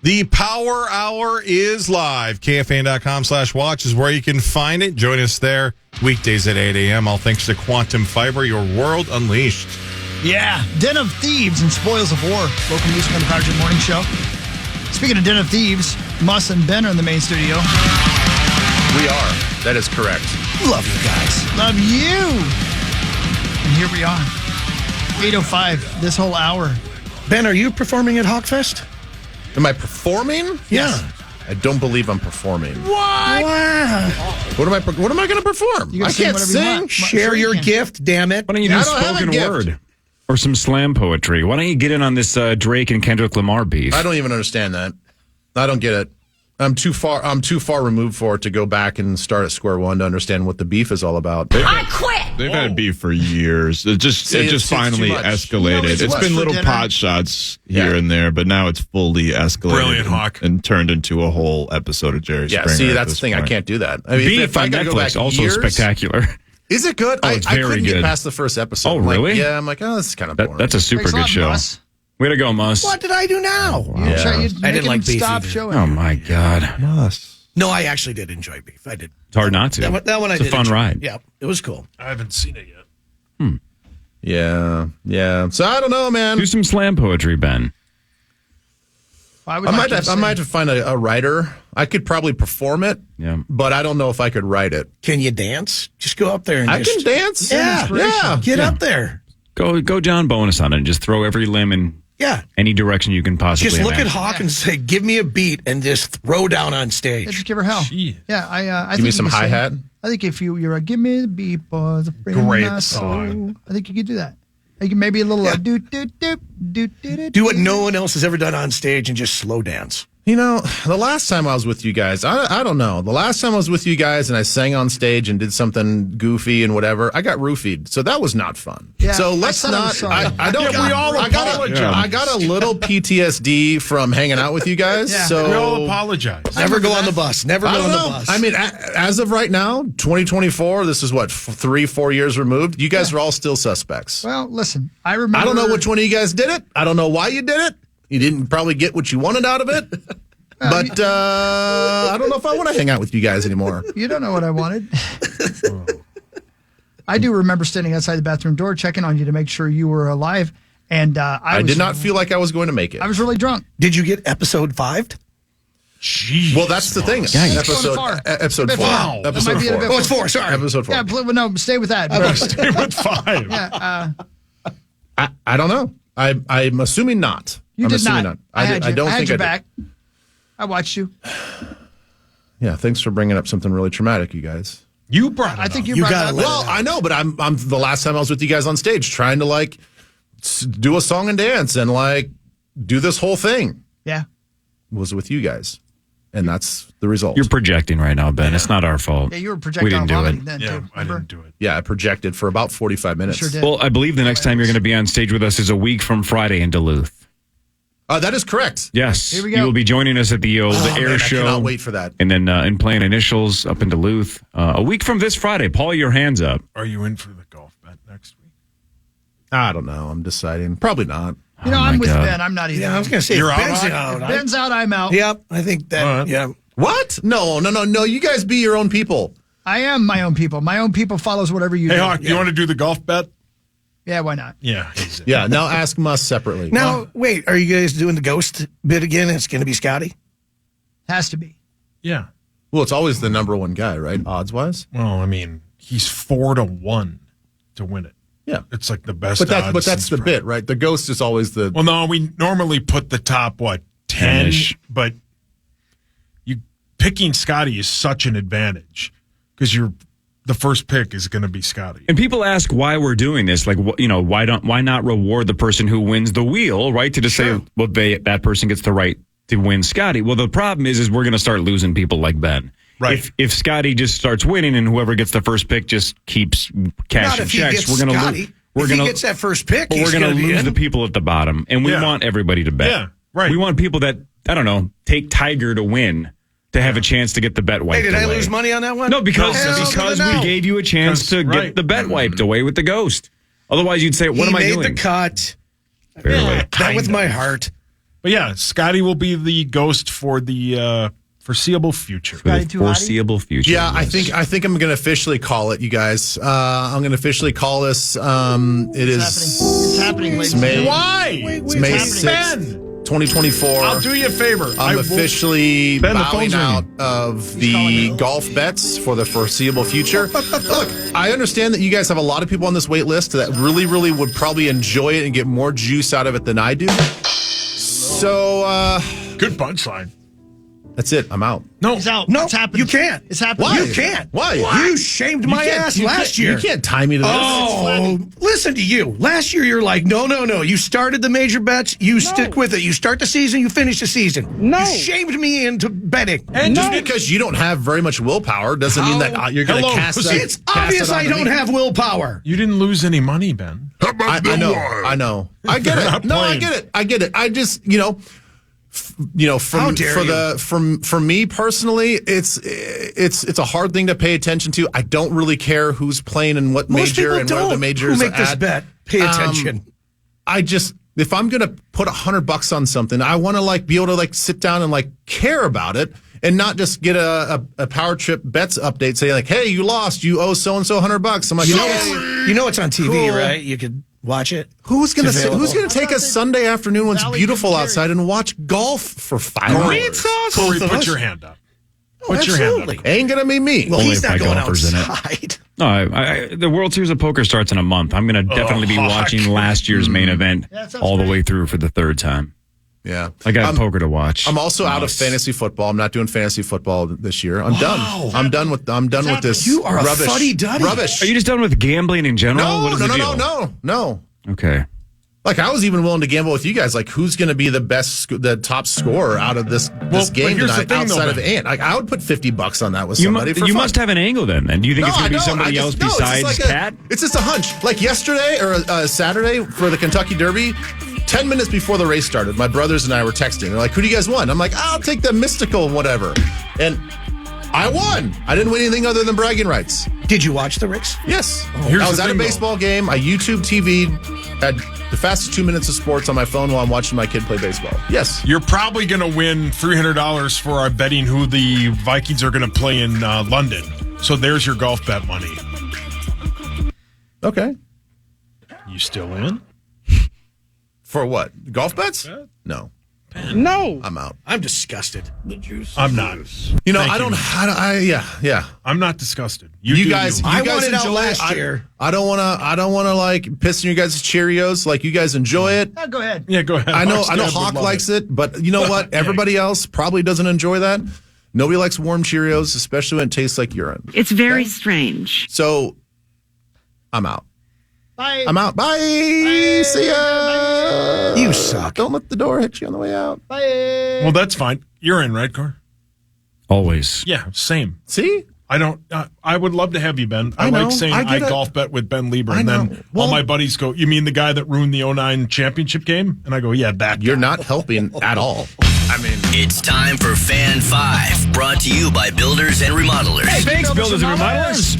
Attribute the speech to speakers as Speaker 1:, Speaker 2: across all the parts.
Speaker 1: The Power Hour is live. KFAN.com/watch is where you can find it. Join us there weekdays at 8 a.m. All thanks to Quantum Fiber, your world unleashed.
Speaker 2: Yeah, Den of Thieves and Spoils of War. Local music on the Power Trip Morning Show. Speaking of Den of Thieves, Muss and Ben are in the main studio.
Speaker 3: We are. That is correct.
Speaker 2: Love you guys. Love you. And here we are. 8:05 this whole hour.
Speaker 4: Ben, are you performing at Hawkfest?
Speaker 3: Am I performing?
Speaker 4: Yeah.
Speaker 3: I don't believe I'm performing.
Speaker 2: What?
Speaker 4: Wow.
Speaker 3: What am I going to perform?
Speaker 2: You
Speaker 3: I
Speaker 2: can sing
Speaker 3: can't
Speaker 2: whatever you
Speaker 3: sing.
Speaker 2: want.
Speaker 4: Share
Speaker 2: Sure you
Speaker 4: your
Speaker 2: can.
Speaker 4: gift, damn it.
Speaker 5: Why don't you do
Speaker 3: I don't have a
Speaker 5: spoken
Speaker 3: gift.
Speaker 5: word or some slam poetry? Why don't you get in on this Drake and Kendrick Lamar beef?
Speaker 3: I don't even understand that. I don't get it. I'm too far removed for it to go back and start at square one to understand what the beef is all about.
Speaker 6: I quit!
Speaker 7: They've had beef for years. It just
Speaker 3: it's
Speaker 7: finally
Speaker 3: too much.
Speaker 7: escalated.
Speaker 2: No, it's
Speaker 7: it's
Speaker 2: much
Speaker 7: been
Speaker 2: for
Speaker 7: little
Speaker 2: dinner.
Speaker 7: pot shots here and there, but now it's fully escalated.
Speaker 1: Brilliant, Hawk.
Speaker 7: And turned into a whole episode of Jerry
Speaker 3: Yeah,
Speaker 7: Springer.
Speaker 3: see,
Speaker 7: at
Speaker 3: that's the
Speaker 7: this
Speaker 3: thing. I
Speaker 7: point.
Speaker 3: can't do that. I mean,
Speaker 5: Beef
Speaker 3: if I
Speaker 5: on
Speaker 3: gotta go back
Speaker 5: Netflix, also
Speaker 3: years,
Speaker 5: spectacular.
Speaker 3: Is it good?
Speaker 5: Oh, it's
Speaker 3: I
Speaker 5: very
Speaker 3: couldn't
Speaker 5: good.
Speaker 3: get past the first episode.
Speaker 5: Oh,
Speaker 3: I'm like,
Speaker 5: really?
Speaker 3: yeah, I'm like, oh, this is kind of boring.
Speaker 5: That's a super
Speaker 2: Thanks a
Speaker 5: good
Speaker 2: lot,
Speaker 5: show.
Speaker 2: Muss.
Speaker 5: Way to go, Muss.
Speaker 4: What did I do now?
Speaker 2: You try, you
Speaker 4: I didn't like beef
Speaker 2: stop
Speaker 4: either.
Speaker 2: showing.
Speaker 5: Oh, my God.
Speaker 4: No, I actually did enjoy beef. I did.
Speaker 5: It's hard not to.
Speaker 4: That one I
Speaker 5: it's
Speaker 4: did.
Speaker 5: a fun
Speaker 4: enjoy.
Speaker 5: ride.
Speaker 4: Yeah, it was cool.
Speaker 1: I haven't seen it yet.
Speaker 3: Yeah. So I don't know, man.
Speaker 5: Do some slam poetry, Ben.
Speaker 2: I
Speaker 3: I might have to find a writer. I could probably perform it, but I don't know if I could write it.
Speaker 4: Can you dance? Just go up there and
Speaker 3: I can dance.
Speaker 4: Yeah. Get up there.
Speaker 5: Go John Bonus on it and just throw every limb in
Speaker 4: Yeah.
Speaker 5: any direction you can possibly
Speaker 4: Just look at
Speaker 5: imagine.
Speaker 4: Hawk and say, give me a beat and just throw down on stage.
Speaker 2: Just give her hell. Yeah, I
Speaker 3: Give
Speaker 2: think
Speaker 3: me some
Speaker 2: you can
Speaker 3: hi
Speaker 2: sing.
Speaker 3: hat.
Speaker 2: I think if you're a give me the beat, boys, a friend
Speaker 1: Great
Speaker 2: of my
Speaker 1: song.
Speaker 2: soul. I think you could do that. You can maybe a little do do do do do
Speaker 4: Do what no one else has ever done on stage and just slow dance.
Speaker 3: You know, the last time I was with you guys, I don't know. The last time I was with you guys and I sang on stage and did something goofy and whatever, I got roofied. So that was not fun.
Speaker 2: Yeah,
Speaker 3: so
Speaker 2: I
Speaker 3: let's
Speaker 2: said I was
Speaker 3: not.
Speaker 2: sorry.
Speaker 3: I don't.
Speaker 1: Yeah, we all
Speaker 3: I got a little PTSD from hanging out with you guys.
Speaker 2: Yeah.
Speaker 3: So
Speaker 1: We all apologize.
Speaker 4: Never go on the bus. Never
Speaker 3: I
Speaker 4: go
Speaker 3: don't
Speaker 4: on
Speaker 3: know.
Speaker 4: the bus.
Speaker 3: I mean, as of right now, 2024, this is what, 3-4 years removed. You guys are all still suspects.
Speaker 2: Well, listen, I remember.
Speaker 3: I don't know which one of you guys did it. I don't know why you did it. You didn't probably get what you wanted out of it. But I don't know if I want to hang out with you guys anymore.
Speaker 2: You don't know what I wanted. I do remember standing outside the bathroom door checking on you to make sure you were alive. And I
Speaker 3: did not feel like I was going to make it.
Speaker 2: I was really drunk.
Speaker 4: Did you get episode 5'd?
Speaker 1: Jeez.
Speaker 3: Well, that's the thing. Episode
Speaker 2: Bit
Speaker 3: four.
Speaker 2: far. That
Speaker 3: Episode
Speaker 2: might be a
Speaker 3: 4.
Speaker 2: bit
Speaker 4: Oh, it's 4. Sorry.
Speaker 3: Episode 4.
Speaker 2: Yeah, no, stay with that.
Speaker 1: Stay with 5.
Speaker 2: Yeah,
Speaker 3: I don't know. I'm assuming not.
Speaker 2: you
Speaker 3: I'm
Speaker 2: did
Speaker 3: assuming
Speaker 2: not.
Speaker 3: I don't
Speaker 2: I had
Speaker 3: think
Speaker 2: your
Speaker 3: I
Speaker 2: back.
Speaker 3: did.
Speaker 2: I watched you.
Speaker 3: Yeah, thanks for bringing up something really traumatic, you guys.
Speaker 1: You brought it
Speaker 2: I think
Speaker 1: up.
Speaker 2: you
Speaker 4: You
Speaker 2: brought
Speaker 4: gotta
Speaker 2: that
Speaker 4: let
Speaker 2: up.
Speaker 3: Well, I know, but I'm the last time I was with you guys on stage trying to do a song and dance and do this whole thing
Speaker 2: Yeah.
Speaker 3: was with you guys. And that's the result.
Speaker 5: You're projecting right now, Ben. It's not our fault.
Speaker 2: Yeah, you were
Speaker 5: We
Speaker 2: projecting
Speaker 5: didn't do
Speaker 2: vomiting
Speaker 5: it.
Speaker 2: then,
Speaker 1: Yeah,
Speaker 2: too.
Speaker 1: I didn't do it.
Speaker 3: Yeah, I projected for about 45 minutes.
Speaker 2: Sure did.
Speaker 5: Well, I believe the next time you're going to be on stage with us is a week from Friday in Duluth.
Speaker 3: That is correct.
Speaker 5: Yes.
Speaker 2: Here we go.
Speaker 5: You will be joining us at the old
Speaker 3: Oh,
Speaker 5: air
Speaker 3: man,
Speaker 5: show.
Speaker 3: I cannot wait for that.
Speaker 5: And then in playing initials up in Duluth. A week from this Friday. Paul, your hands up.
Speaker 1: Are you in for the golf bet next week?
Speaker 3: I don't know. I'm deciding. Probably not.
Speaker 2: You know,
Speaker 5: Oh,
Speaker 2: I'm
Speaker 5: my
Speaker 2: with
Speaker 5: God.
Speaker 2: Ben. I'm not either.
Speaker 4: Yeah, I was going to say,
Speaker 1: You're
Speaker 4: if
Speaker 1: out,
Speaker 4: Ben's
Speaker 1: Hawk?
Speaker 4: out.
Speaker 2: If Ben's out, I'm out.
Speaker 4: Yep, I think that,
Speaker 1: All right.
Speaker 4: yeah.
Speaker 3: What? No. You guys be your own people.
Speaker 2: I am my own people. My own people follows whatever you
Speaker 1: Hey,
Speaker 2: do.
Speaker 1: Hawk, do you want to do the golf bet?
Speaker 2: Yeah, why not?
Speaker 1: Yeah. He's in.
Speaker 3: Yeah, now ask Muss separately.
Speaker 4: Now, wait, are you guys doing the ghost bit again? It's going to be Scotty?
Speaker 2: Has to be.
Speaker 1: Yeah.
Speaker 3: Well, it's always the number one guy, right? Odds-wise?
Speaker 1: Well, I mean, he's 4-1 to win it.
Speaker 3: Yeah.
Speaker 1: It's like the best
Speaker 3: But
Speaker 1: odds
Speaker 3: that's
Speaker 1: since
Speaker 3: the
Speaker 1: Friday.
Speaker 3: bit, right? The ghost is always the...
Speaker 1: Well, no, we normally put the top, 10?
Speaker 5: 10-ish.
Speaker 1: But you picking Scotty is such an advantage because the first pick is going to be Scotty.
Speaker 5: And people ask why we're doing this. Like, why not reward the person who wins the wheel, right? To just say, well, that person gets the right to win Scotty. Well, the problem is we're going to start losing people like Ben.
Speaker 1: Right.
Speaker 5: If Scotty just starts winning and whoever gets the first pick just keeps
Speaker 4: Not
Speaker 5: cashing
Speaker 4: if he
Speaker 5: checks,
Speaker 4: gets
Speaker 5: we're going to
Speaker 4: Scotty.
Speaker 5: lose. We're
Speaker 4: If
Speaker 5: going
Speaker 4: he
Speaker 5: to
Speaker 4: gets that first pick,
Speaker 5: but
Speaker 4: he's
Speaker 5: we're going to
Speaker 4: gonna be
Speaker 5: lose
Speaker 4: in.
Speaker 5: the people at the bottom, and we
Speaker 1: Yeah.
Speaker 5: want everybody to bet.
Speaker 1: Yeah, right.
Speaker 5: We want people that, I don't know, take Tiger to win to have a chance to get the bet wiped
Speaker 4: Hey, did I
Speaker 5: away.
Speaker 4: lose money on that one?
Speaker 5: No, because
Speaker 4: Hell no.
Speaker 5: we gave you a chance to
Speaker 1: Right.
Speaker 5: get the bet wiped away with the ghost. Otherwise, you'd say, "What am I
Speaker 4: He
Speaker 5: doing?"
Speaker 4: made the cut.
Speaker 5: Barely.
Speaker 4: That with my heart.
Speaker 6: But yeah, Scotty will be the ghost for the foreseeable future.
Speaker 5: For the foreseeable future.
Speaker 3: Yeah, I think I'm going to officially call it, you guys. I'm going to officially call this. It's
Speaker 2: happening.
Speaker 3: It's May.
Speaker 6: Why?
Speaker 3: It's May 6th, 2024.
Speaker 6: I'll do you a favor.
Speaker 3: I'm officially bowing out
Speaker 6: ringing.
Speaker 3: of the golf bets for the foreseeable future. Look, I understand that you guys have a lot of people on this wait list that really, really would probably enjoy it and get more juice out of it than I do. So,
Speaker 6: good punchline.
Speaker 3: That's it. I'm out.
Speaker 6: No,
Speaker 2: He's out.
Speaker 4: No,
Speaker 2: It's happening.
Speaker 4: you can't.
Speaker 2: It's happening.
Speaker 3: Why?
Speaker 4: You can't.
Speaker 3: Why?
Speaker 4: You shamed my ass last year.
Speaker 3: You can't tie me to this.
Speaker 4: Oh, listen to you. Last year, you're like, no. You started the major bets. You stick with it. You start the season. You finish the season.
Speaker 8: No.
Speaker 4: You shamed me into betting.
Speaker 3: And just because you don't have very much willpower doesn't mean that you're going to cast that.
Speaker 4: It's obvious I don't have willpower.
Speaker 6: You didn't lose any money, Ben.
Speaker 3: I know. I get it. No, I get it. I just, for me personally, it's a hard thing to pay attention to. I don't really care who's playing in what
Speaker 4: Most
Speaker 3: major and
Speaker 4: people
Speaker 3: where the majors
Speaker 4: who make this
Speaker 3: at.
Speaker 4: bet pay attention.
Speaker 3: If I'm going to put $100 on something, I want to be able to sit down and care about it and not just get a Power Trip bets update saying hey, you lost, you owe so and so $100. I'm like,
Speaker 4: you know it's on TV,
Speaker 3: cool.
Speaker 4: right? You could watch it.
Speaker 3: Who's going to take a Sunday afternoon when it's beautiful outside and watch golf for 5 hours?
Speaker 6: Corey, put your hand up. Put your hand up.
Speaker 3: Ain't going to be me.
Speaker 4: Well,
Speaker 5: Only
Speaker 4: he's
Speaker 5: if
Speaker 4: not
Speaker 5: my
Speaker 4: going
Speaker 5: golfer's in it.
Speaker 4: outside.
Speaker 5: No, the World Series of Poker starts in a month. I'm going to definitely be watching last year's main event all the way through for the third time.
Speaker 3: Yeah.
Speaker 5: I got poker to watch.
Speaker 3: I'm also out of fantasy football. I'm not doing fantasy football this year. I'm done. I'm done with this.
Speaker 4: You are
Speaker 3: rubbish.
Speaker 4: a fuddy-duddy.
Speaker 3: Rubbish.
Speaker 5: Are you just done with gambling in general? What is the deal?
Speaker 3: No.
Speaker 5: Okay.
Speaker 3: I was even willing to gamble with you guys. Who's going to be the top scorer out of this game tonight outside of Ant? I would put $50 on that with somebody.
Speaker 5: You must have an angle then. Do you think it's going to be somebody else besides Pat?
Speaker 3: It's just a hunch. Yesterday or Saturday for the Kentucky Derby, 10 minutes before the race started, my brothers and I were texting. They're like, who do you guys want? I'm like, I'll take the mystical whatever. And I won. I didn't win anything other than bragging rights.
Speaker 4: Did you watch the race?
Speaker 3: Yes. I was at a baseball game. I YouTube TV'd, had the fastest 2 minutes of sports on my phone while I'm watching my kid play baseball. Yes.
Speaker 6: You're probably going to win $300 for our betting who the Vikings are going to play in London. So there's your golf bet money.
Speaker 3: Okay.
Speaker 6: You still in?
Speaker 3: For what? Golf bets? No.
Speaker 8: No.
Speaker 3: I'm out.
Speaker 4: I'm disgusted.
Speaker 6: I'm not.
Speaker 3: Yeah.
Speaker 6: I'm not disgusted.
Speaker 3: You guys
Speaker 4: I wanted out
Speaker 3: enjoy
Speaker 4: last
Speaker 3: it.
Speaker 4: year.
Speaker 3: I don't want to piss in your guys' Cheerios. You guys enjoy it.
Speaker 2: Oh, go ahead.
Speaker 6: Yeah, go ahead.
Speaker 3: I know Hawk likes it, but you know what? Everybody else probably doesn't enjoy that. Nobody likes warm Cheerios, especially when it tastes like urine.
Speaker 9: It's very strange.
Speaker 3: So, I'm out.
Speaker 2: Bye.
Speaker 3: I'm out. Bye. See ya.
Speaker 2: Bye.
Speaker 4: You suck.
Speaker 3: Don't let the door hit you on the way out.
Speaker 2: Bye.
Speaker 6: Well, that's fine. You're in, right, Cor?
Speaker 5: Always.
Speaker 6: Yeah, same.
Speaker 3: See?
Speaker 6: I don't. I would love to have you, Ben. I
Speaker 3: know.
Speaker 6: like saying I golf bet with Ben Lieber, and then all my buddies go, "You mean the guy that ruined the 2009 championship game?" And I go, "Yeah, that."
Speaker 3: You're not helping at all.
Speaker 10: It's time for Fan 5, brought to you by Builders and Remodelers.
Speaker 5: Hey, thanks, Builders and Remodelers.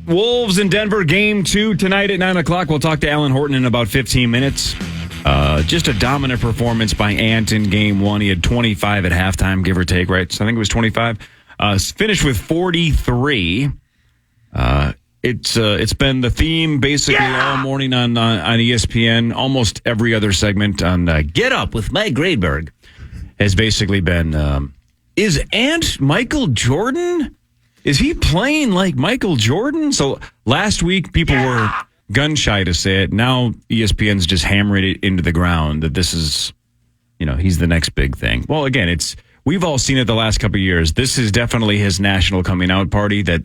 Speaker 5: Wolves in Denver, game 2 tonight at 9 o'clock. We'll talk to Alan Horton in about 15 minutes. Just a dominant performance by Ant in game 1. He had 25 at halftime, give or take, right? So I think it was 25. Finished with 43. It's been the theme basically all morning on ESPN. Almost every other segment on Get Up with Mike Grayberg has basically been, is Ant Michael Jordan? Is he playing like Michael Jordan? So last week, people were gun shy to say it. Now ESPN's just hammering it into the ground that this is, he's the next big thing. Well, again, we've all seen it the last couple of years. This is definitely his national coming out party that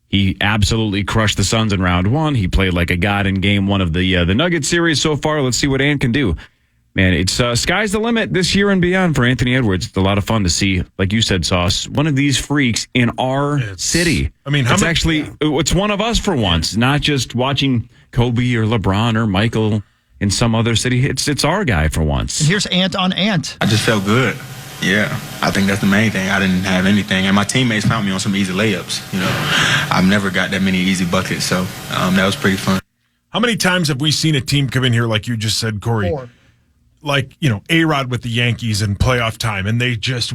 Speaker 5: he absolutely crushed the Suns in round 1. He played like a god in game 1 of the Nuggets series so far. Let's see what Ant can do. Man, it's sky's the limit this year and beyond for Anthony Edwards. It's a lot of fun to see, like you said, Sauce, one of these freaks in our city. I mean, it's one of us for once, not just watching Kobe or LeBron or Michael in some other city. It's our guy for once.
Speaker 2: And here's Ant on Ant.
Speaker 11: I just felt good. Yeah, I think that's the main thing. I didn't have anything, and my teammates found me on some easy layups. I've never got that many easy buckets, so that was pretty fun.
Speaker 6: How many times have we seen a team come in here like you just said, Corey?
Speaker 2: 4.
Speaker 6: like, you know, A-Rod with the Yankees in playoff time, and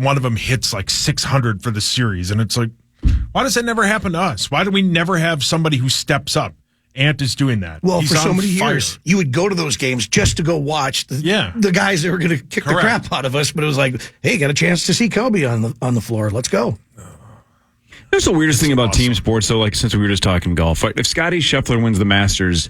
Speaker 6: one of them hits like 600 for the series, and it's like, why does that never happen to us? Why do we never have somebody who steps up? Ant is doing that.
Speaker 4: Well,
Speaker 6: He's
Speaker 4: for so
Speaker 6: on
Speaker 4: many
Speaker 6: fire.
Speaker 4: years, you would go to those games just to go watch the guys that were going to kick the crap out of us. But it was like, hey, got a chance to see Kobe on the floor. Let's go.
Speaker 5: There's the weirdest thing about team sports, though. Like, since we were just talking golf, right? If Scotty Scheffler wins the Masters,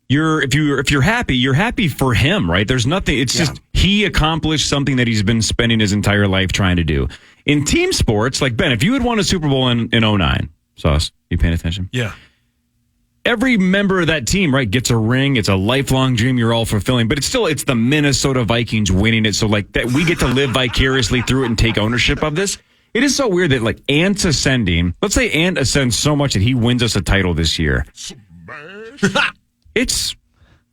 Speaker 5: if you're happy for him, right? There's nothing. It's just he accomplished something that he's been spending his entire life trying to do. In team sports, like Ben, if you had won a Super Bowl in 09, Sauce, you paying attention?
Speaker 6: Yeah.
Speaker 5: Every member of that team, right, gets a ring. It's a lifelong dream you're all fulfilling, but it's the Minnesota Vikings winning it. So like that, we get to live vicariously through it and take ownership of this. It is so weird that like Ant's ascending. Let's say Ant ascends so much that he wins us a title this year. It's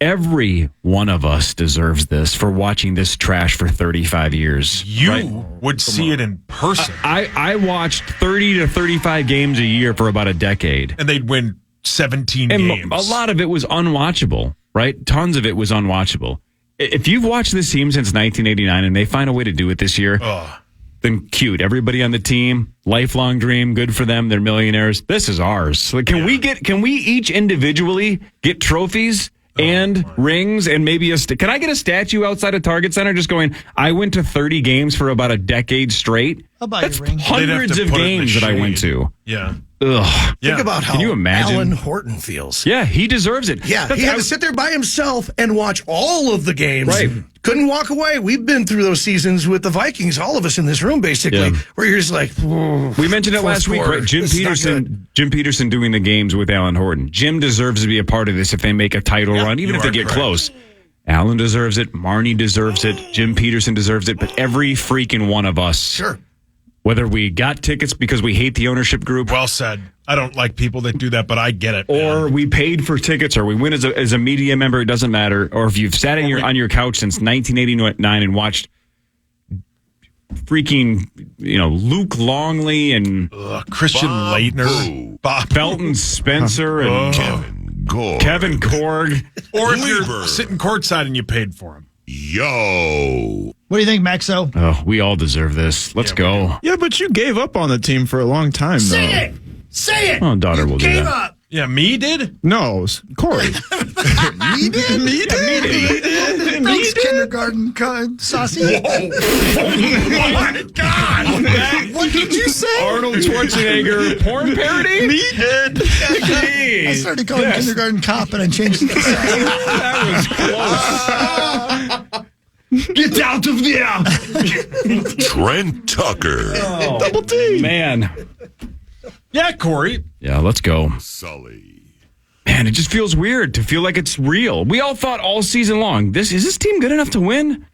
Speaker 5: every one of us deserves this for watching this trash for 35 years.
Speaker 6: You would see it in person.
Speaker 5: I watched 30 to 35 games a year for about a decade.
Speaker 6: And they'd win 17 games.
Speaker 5: A lot of it was unwatchable, right? Tons of it was unwatchable. If you've watched this team since 1989 and they find a way to do it this year, then cute. Everybody on the team, lifelong dream, good for them. They're millionaires. This is ours. Like, can we each individually get trophies and rings and maybe can I get a statue outside of Target Center just going, I went to 30 games for about a decade straight?
Speaker 2: I'll buy
Speaker 5: That's
Speaker 2: you a ring.
Speaker 5: hundreds of games that I went to.
Speaker 6: Yeah.
Speaker 5: Ugh.
Speaker 4: Think about how
Speaker 5: Can you imagine?
Speaker 4: Alan Horton feels.
Speaker 5: Yeah, he deserves it.
Speaker 4: Yeah, he had to sit there by himself and watch all of the games.
Speaker 5: Right.
Speaker 4: Couldn't walk away. We've been through those seasons with the Vikings, all of us in this room, basically, where you're just like,
Speaker 5: we mentioned it last week, right? Jim Peterson doing the games with Alan Horton. Jim deserves to be a part of this if they make a title run, even if they get close. Alan deserves it. Marnie deserves it. Jim Peterson deserves it. But every freaking one of us, whether we got tickets because we hate the ownership group.
Speaker 6: Well said. I don't like people that do that, but I get it.
Speaker 5: Or we paid for tickets, or we win as a media member. It doesn't matter. Or if you've sat on your couch since 1989 and watched freaking, Luke Longley and
Speaker 6: Christian Leitner,
Speaker 5: Bob Felton Spencer, and Kevin Korg.
Speaker 6: Or if you're sitting courtside and you paid for him.
Speaker 1: Yo.
Speaker 2: What do you think, Maxo?
Speaker 5: Oh, we all deserve this. Let's go.
Speaker 7: Yeah, but you gave up on the team for a long time, though.
Speaker 4: Say it!
Speaker 5: Oh, daughter will do that.
Speaker 4: Up.
Speaker 6: Yeah, me did?
Speaker 7: No, Cory.
Speaker 2: Me did?
Speaker 7: Me did.
Speaker 2: Thanks, kindergarten saucy.
Speaker 6: Oh, my God.
Speaker 2: What did you say?
Speaker 5: Arnold Schwarzenegger porn parody?
Speaker 7: Me did.
Speaker 2: I started calling kindergarten cop and I changed it.
Speaker 5: That was close.
Speaker 4: Get out of there!
Speaker 1: Trent Tucker.
Speaker 5: Oh,
Speaker 7: Double T.
Speaker 5: Man.
Speaker 6: Yeah, Cory.
Speaker 5: Yeah, let's go.
Speaker 1: Sully.
Speaker 5: Man, it just feels weird to feel like it's real. We all thought all season long, is this team good enough to win?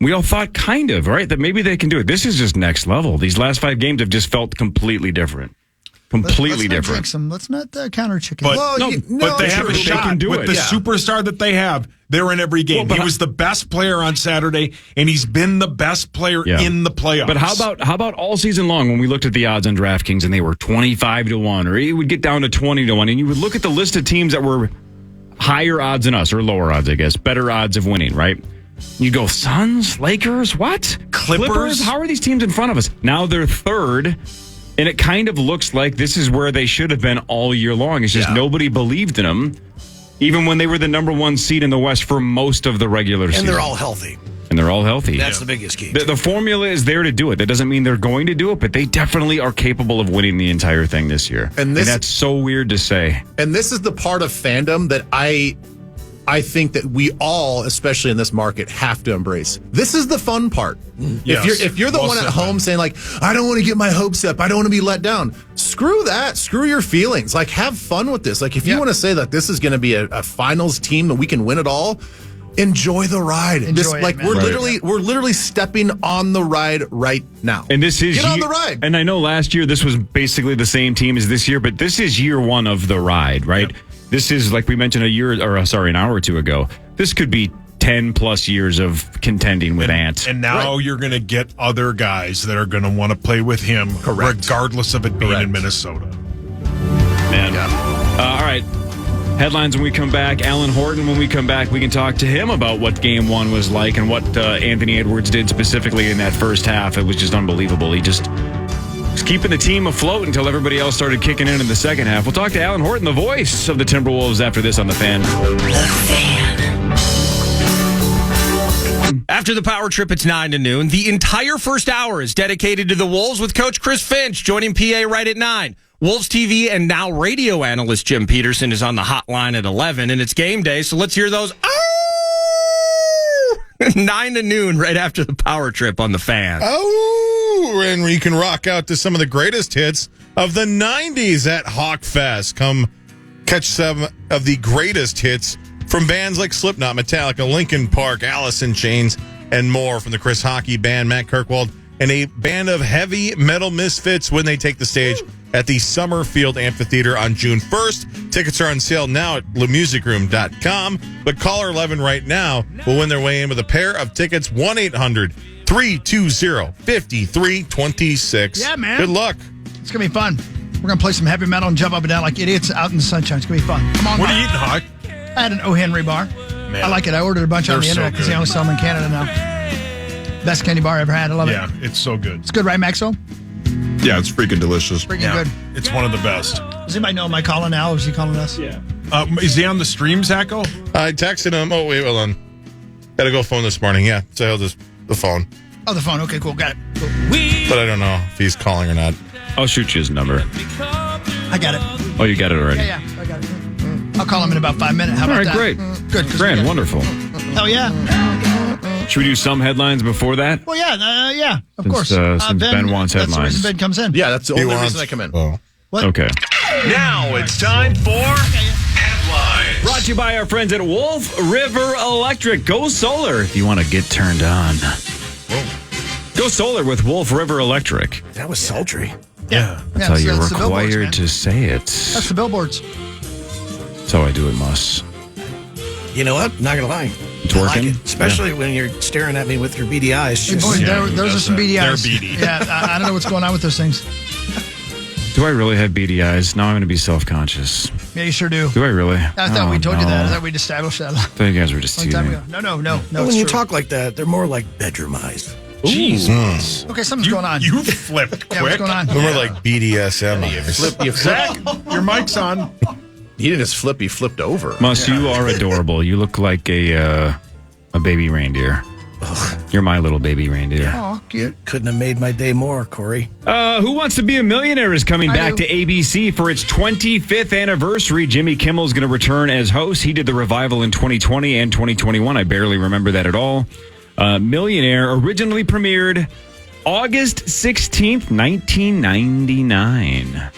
Speaker 5: We all thought kind of, right? That maybe they can do it. This is just next level. These last 5 games have just felt completely different. Completely different.
Speaker 2: Let's not counter chicken.
Speaker 6: But, but they have a shot with the superstar that they have. They're in every game. He was the best player on Saturday, and he's been the best player in the playoffs.
Speaker 5: But how about all season long when we looked at the odds on DraftKings and they were 25-1, or it would get down to 20-1, and you would look at the list of teams that were higher odds than us, or lower odds, I guess, better odds of winning, right? You go Suns, Lakers, what?
Speaker 6: Clippers?
Speaker 5: How are these teams in front of us? Now they're third. And it kind of looks like this is where they should have been all year long. It's just nobody believed in them, even when they were the number 1 seed in the West for most of the regular season.
Speaker 4: And they're all healthy.
Speaker 5: That's
Speaker 4: the biggest key.
Speaker 5: The formula is there to do it. That doesn't mean they're going to do it, but they definitely are capable of winning the entire thing this year. And that's so weird to say.
Speaker 3: And this is the part of fandom that I think that we all, especially in this market, have to embrace. This is the fun part.
Speaker 6: Yes.
Speaker 3: If you're the one at home saying, like, I don't want to get my hopes up, I don't want to be let down, screw that. Screw your feelings. Like, have fun with this. Like, if you want to say that this is going to be a finals team that we can win it all, enjoy the ride. We're literally stepping on the ride right now.
Speaker 5: And this is
Speaker 3: get on the ride.
Speaker 5: And I know last year this was basically the same team as this year, but this is year 1 of the ride, right? Yep. This is, like we mentioned an hour or two ago, this could be 10 plus years of contending with Ant.
Speaker 6: And now you're going to get other guys that are going to want to play with him, regardless of it being in Minnesota.
Speaker 5: Man. All right. Headlines when we come back. Alan Horton, when we come back, we can talk to him about what Game 1 was like and what Anthony Edwards did specifically in that first half. It was just unbelievable. He just was keeping the team afloat until everybody else started kicking in the second half. We'll talk to Alan Horton, the voice of the Timberwolves, after this on The Fan.
Speaker 8: After the power trip, it's 9 to noon. The entire first hour is dedicated to the Wolves with Coach Chris Finch joining PA right at 9. Wolves TV and now radio analyst Jim Peterson is on the hotline at 11, and it's game day, so let's hear those 9 to noon right after the power trip on The Fan.
Speaker 1: Oh, and we can rock out to some of the greatest hits of the 90s at Hawk Fest. Come catch some of the greatest hits from bands like Slipknot, Metallica, Linkin Park, Alice in Chains, and more from the Chris Hockey Band, Matt Kirkwald, and a band of heavy metal misfits when they take the stage at the Summerfield Amphitheater on June 1st. Tickets are on sale now at lemusicroom.com, but caller 11 right now will win their way in with a pair of tickets, 1-800-320-5326.
Speaker 2: Yeah, man.
Speaker 1: Good luck.
Speaker 2: It's going to be fun. We're going to play some heavy metal and jump up and down like idiots out in the sunshine. It's going to be fun. Come on.
Speaker 6: What are you eating, Hawk?
Speaker 2: I had an O. Henry bar.
Speaker 6: Man,
Speaker 2: I like it. I ordered a bunch on the
Speaker 6: they're so
Speaker 2: internet because they
Speaker 6: good.
Speaker 2: only sell them in Canada now. Best candy bar I ever had. I love it.
Speaker 6: Yeah, it's so good.
Speaker 2: It's good, right, Maxo?
Speaker 7: Yeah, it's freaking delicious.
Speaker 2: Freaking good.
Speaker 6: It's one of the best.
Speaker 2: Does anybody know, am I calling Al or is he calling us?
Speaker 6: Yeah. Is he on the stream, Zacho?
Speaker 1: I texted him. Oh, wait, hold on. Got to go phone this morning. Yeah, so he'll just the phone.
Speaker 2: Oh, the phone. Okay, cool. Got it. Cool.
Speaker 1: But I don't know if he's calling or not.
Speaker 5: I'll shoot you his number.
Speaker 2: I got it.
Speaker 5: Oh, you got it already?
Speaker 2: Yeah, I got it. I'll call him in about 5 minutes. How about that?
Speaker 5: All right, great.
Speaker 2: Good.
Speaker 5: Grand, wonderful.
Speaker 2: Oh, yeah.
Speaker 5: Should we do some headlines before that?
Speaker 2: Well, yeah, of course.
Speaker 5: Since Ben wants
Speaker 2: That's the
Speaker 5: headlines.
Speaker 2: reason Ben comes in.
Speaker 3: Yeah, that's the only reason I come in.
Speaker 1: Oh.
Speaker 2: What?
Speaker 5: Okay.
Speaker 9: Now it's time for headlines.
Speaker 5: Brought to you by our friends at Wolf River Electric. Go solar if you want to get turned on. Go solar with Wolf River Electric.
Speaker 4: That was sultry.
Speaker 6: Yeah.
Speaker 5: That's how you're
Speaker 2: that's the billboards,
Speaker 5: required
Speaker 2: man.
Speaker 5: to say it.
Speaker 2: That's the billboards.
Speaker 5: That's how I do it, Muss.
Speaker 4: You know what? Not going to lie.
Speaker 5: It's
Speaker 4: I like
Speaker 5: working?
Speaker 4: it, especially when you're staring at me with your beady eyes.
Speaker 2: Hey,
Speaker 4: Just,
Speaker 2: boys,
Speaker 6: Yeah,
Speaker 2: those are some beady
Speaker 6: they're
Speaker 2: eyes.
Speaker 6: beady.
Speaker 2: Yeah, I don't know what's going on with those things.
Speaker 5: Do I really have beady eyes? Now I'm going to be self-conscious.
Speaker 2: Yeah, you sure do.
Speaker 5: Do I really?
Speaker 2: I thought we told you that. I thought we'd established that a
Speaker 5: I thought you guys were just
Speaker 2: long time
Speaker 5: teasing.
Speaker 2: ago. No.
Speaker 4: when
Speaker 2: It's
Speaker 4: you
Speaker 2: true.
Speaker 4: talk like that, they're more like bedroom eyes.
Speaker 6: Jesus.
Speaker 2: Okay, something's going on.
Speaker 6: You flipped quick.
Speaker 2: Yeah, what's going on?
Speaker 1: Then we're like BDSM.
Speaker 3: You
Speaker 6: Zach, your mic's on.
Speaker 3: He didn't just flip, he flipped over.
Speaker 5: Muss, you are adorable. You look like a baby reindeer. You're my little baby reindeer.
Speaker 2: Oh, cute.
Speaker 4: Couldn't have made my day more, Corey.
Speaker 5: Who Wants to Be a Millionaire is coming back to ABC for its 25th anniversary. Jimmy Kimmel is going to return as host. He did the revival in 2020 and 2021. I barely remember that at all. Millionaire originally premiered August 16th, 1999.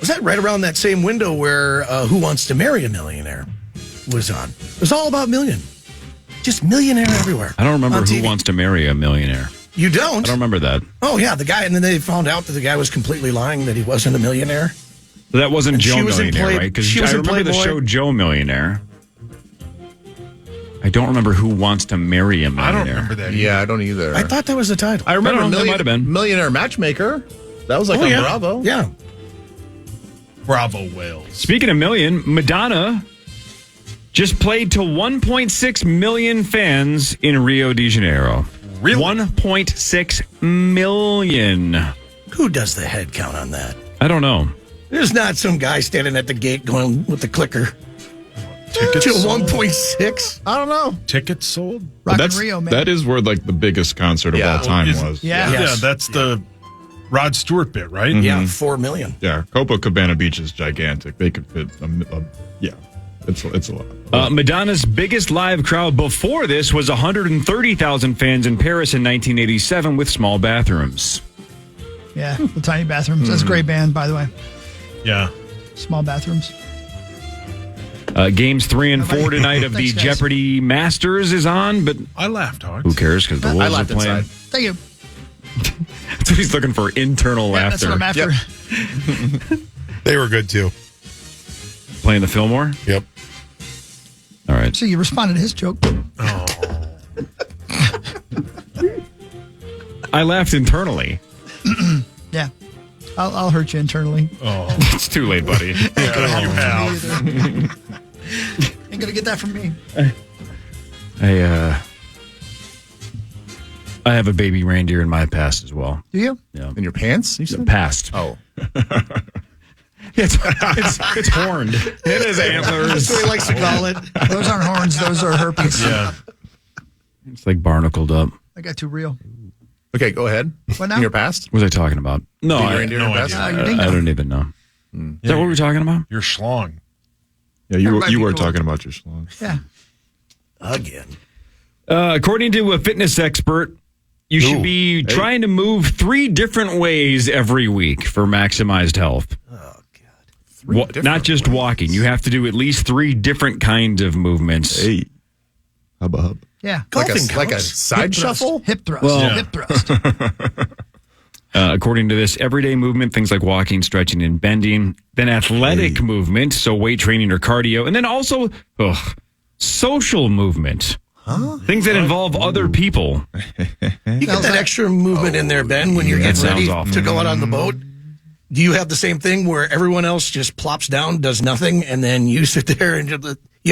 Speaker 4: Was that right around that same window where Who Wants to Marry a Millionaire was on? It was all about million. Just millionaire everywhere.
Speaker 5: I don't remember
Speaker 4: on
Speaker 5: Who
Speaker 4: TV.
Speaker 5: Wants to Marry a Millionaire.
Speaker 4: You don't?
Speaker 5: I don't remember that.
Speaker 4: Oh, yeah, the guy, and then they found out that the guy was completely lying, that he wasn't a millionaire.
Speaker 5: So that wasn't
Speaker 4: And
Speaker 5: Joe
Speaker 4: she was in
Speaker 5: Millionaire,
Speaker 4: Play-
Speaker 5: right? Because
Speaker 4: she was
Speaker 5: I
Speaker 4: in
Speaker 5: remember the
Speaker 4: Playboy.
Speaker 5: show Joe Millionaire. I don't remember Who Wants to Marry a Millionaire.
Speaker 6: I don't remember that.
Speaker 3: Yeah, I don't either.
Speaker 4: I thought that was the title.
Speaker 3: I remember
Speaker 5: I don't know, that might have been.
Speaker 3: Millionaire Matchmaker. That was like on
Speaker 4: yeah.
Speaker 3: Bravo.
Speaker 4: Yeah.
Speaker 6: Bravo Wales.
Speaker 5: Speaking of million, Madonna just played to 1.6 million fans in Rio de Janeiro.
Speaker 6: Really?
Speaker 5: 1.6 million.
Speaker 4: Who does the head count on that?
Speaker 5: I don't know.
Speaker 4: There's not some guy standing at the gate going with the clicker.
Speaker 6: Tickets
Speaker 4: To
Speaker 6: sold.
Speaker 4: 1.6?
Speaker 2: I don't know.
Speaker 6: Tickets sold?
Speaker 2: Rock
Speaker 7: That's
Speaker 2: in Rio, man.
Speaker 7: that is where like the biggest concert of
Speaker 3: Yeah.
Speaker 7: all time
Speaker 6: Is-
Speaker 7: was.
Speaker 2: Yeah.
Speaker 6: Yeah,
Speaker 4: Yes.
Speaker 6: that's the Rod Stewart bit, right?
Speaker 4: Yeah, 4 million.
Speaker 7: Yeah, Copacabana Beach is gigantic. They could fit yeah. It's a lot.
Speaker 5: Madonna's biggest live crowd before this was 130,000 fans in Paris in 1987 with small bathrooms.
Speaker 2: Yeah, the tiny bathrooms. That's a great band, by the way.
Speaker 6: Yeah.
Speaker 2: Small bathrooms.
Speaker 5: Games 3 and 4 tonight of the
Speaker 2: Thanks, guys.
Speaker 5: Jeopardy Masters is on, but
Speaker 6: I laughed, Hawks.
Speaker 5: who cares because the
Speaker 3: I
Speaker 5: Wolves are
Speaker 3: laughed
Speaker 5: playing.
Speaker 3: inside.
Speaker 2: Thank you.
Speaker 5: That's what he's looking for, internal
Speaker 2: Yeah, that's
Speaker 5: laughter.
Speaker 2: what I'm after.
Speaker 1: They were good too.
Speaker 5: Playing the Fillmore?
Speaker 1: Yep.
Speaker 5: All right.
Speaker 2: So you responded to his joke.
Speaker 5: I laughed internally.
Speaker 2: Yeah. I'll hurt you internally.
Speaker 6: Oh,
Speaker 5: It's too late, buddy.
Speaker 6: yeah, you have.
Speaker 2: going to get that from me.
Speaker 5: I have a baby reindeer in my past as well.
Speaker 2: Do you?
Speaker 5: Yeah.
Speaker 3: In your pants? You said?
Speaker 5: Past.
Speaker 3: Oh.
Speaker 5: It's horned. It is antlers.
Speaker 4: That's what he likes to call it.
Speaker 2: Those aren't horns. Those are herpes.
Speaker 6: Yeah.
Speaker 5: It's like barnacled up.
Speaker 2: I got too real.
Speaker 3: Okay, go ahead.
Speaker 2: What now?
Speaker 3: In your past?
Speaker 5: What was I talking about? No,
Speaker 3: Baby
Speaker 5: I
Speaker 3: reindeer in your past?
Speaker 2: Your dingo.
Speaker 5: I don't even know. Is that what we're talking about?
Speaker 6: Your schlong.
Speaker 7: Yeah, you were talking about your schlong.
Speaker 2: Yeah.
Speaker 4: Again.
Speaker 5: According to a fitness expert, you should be trying to move 3 different ways every week for maximized health.
Speaker 4: Oh, God.
Speaker 5: Not just walking. You have to do at least 3 different kinds of movements.
Speaker 7: Hey. Hubba.
Speaker 2: Yeah.
Speaker 3: Like a side shuffle?
Speaker 2: Hip thrust.
Speaker 5: Well-
Speaker 2: Hip thrust.
Speaker 5: According to this, everyday movement, things like walking, stretching, and bending. Then athletic movement, so weight training or cardio. And then also social movement. Huh? Things that involve other people.
Speaker 4: You get that extra movement in there, Ben, when you're getting ready to go out on the boat. Do you have the same thing where everyone else just plops down, does nothing, and then you sit there and you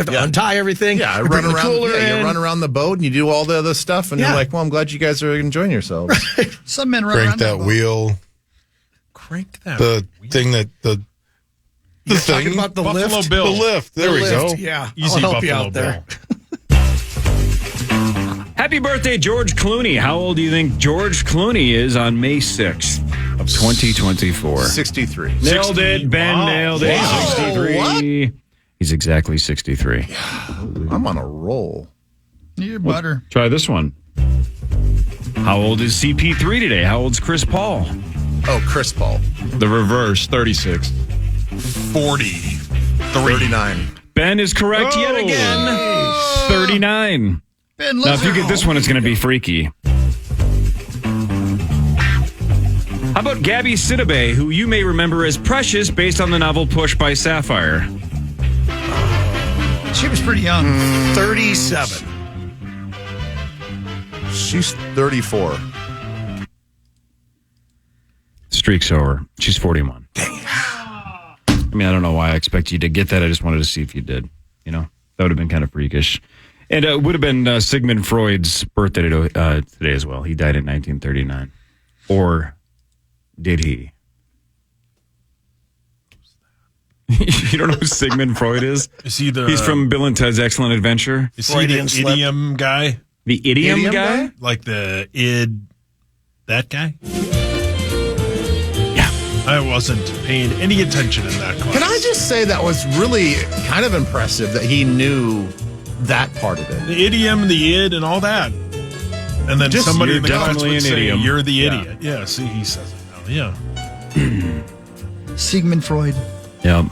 Speaker 4: have to untie everything?
Speaker 3: Yeah,
Speaker 4: you
Speaker 3: run around. Yeah, you run around the boat and you do all the other stuff, and you're like, "Well, I'm glad you guys are enjoying yourselves."
Speaker 2: Some men run
Speaker 1: Crank
Speaker 2: around
Speaker 1: that
Speaker 2: boat.
Speaker 1: wheel.
Speaker 6: Crank that.
Speaker 1: The thing that the
Speaker 4: You're
Speaker 1: thing.
Speaker 4: talking about the
Speaker 6: Buffalo
Speaker 4: lift?
Speaker 6: Bill.
Speaker 1: The lift. There
Speaker 4: The
Speaker 1: we
Speaker 4: lift,
Speaker 1: go.
Speaker 4: Yeah,
Speaker 6: Easy
Speaker 4: I'll help
Speaker 6: Buffalo
Speaker 4: you out there.
Speaker 5: Happy birthday, George Clooney. How old do you think George Clooney is on May 6th of 2024?
Speaker 3: 63.
Speaker 5: Nailed it. Ben
Speaker 6: Wow.
Speaker 5: nailed it.
Speaker 3: Wow.
Speaker 5: 63. He's exactly 63.
Speaker 3: I'm on a roll.
Speaker 2: Your butter.
Speaker 5: Try this one. How old is CP3 today? How old's Chris Paul?
Speaker 3: Oh, Chris Paul.
Speaker 7: The reverse, 36.
Speaker 3: 39.
Speaker 5: Ben is correct yet again. 39.
Speaker 2: Ben,
Speaker 5: Now, if you get this one, it's going to be freaky. How about Gabby Sidibe, who you may remember as Precious based on the novel Push by Sapphire?
Speaker 2: She was pretty young.
Speaker 4: 37.
Speaker 3: She's 34.
Speaker 5: Streak's over. She's 41. I mean, I don't know why I expect you to get that. I just wanted to see if you did. You know, that would have been kind of freakish. And it would have been Sigmund Freud's birthday today as well. He died in 1939. Or did he? You don't know who Sigmund Freud is?
Speaker 6: Is he the?
Speaker 5: He's from Bill and Ted's Excellent Adventure.
Speaker 6: Is he the idiom guy?
Speaker 5: The idiom guy?
Speaker 6: Like the id, that guy?
Speaker 5: Yeah.
Speaker 6: I wasn't paying any attention in that class.
Speaker 3: Can I just say that was really kind of impressive that he knew that part of it.
Speaker 6: The idiom, the id, and all that. And then
Speaker 3: Just-
Speaker 6: somebody
Speaker 5: you're
Speaker 6: in the class
Speaker 5: definitely
Speaker 6: would
Speaker 5: an
Speaker 6: say,
Speaker 5: idiom.
Speaker 6: "You're the
Speaker 5: Yeah.
Speaker 6: idiot." Yeah. See, he says it now. Yeah.
Speaker 2: Sigmund Freud.
Speaker 5: Yeah.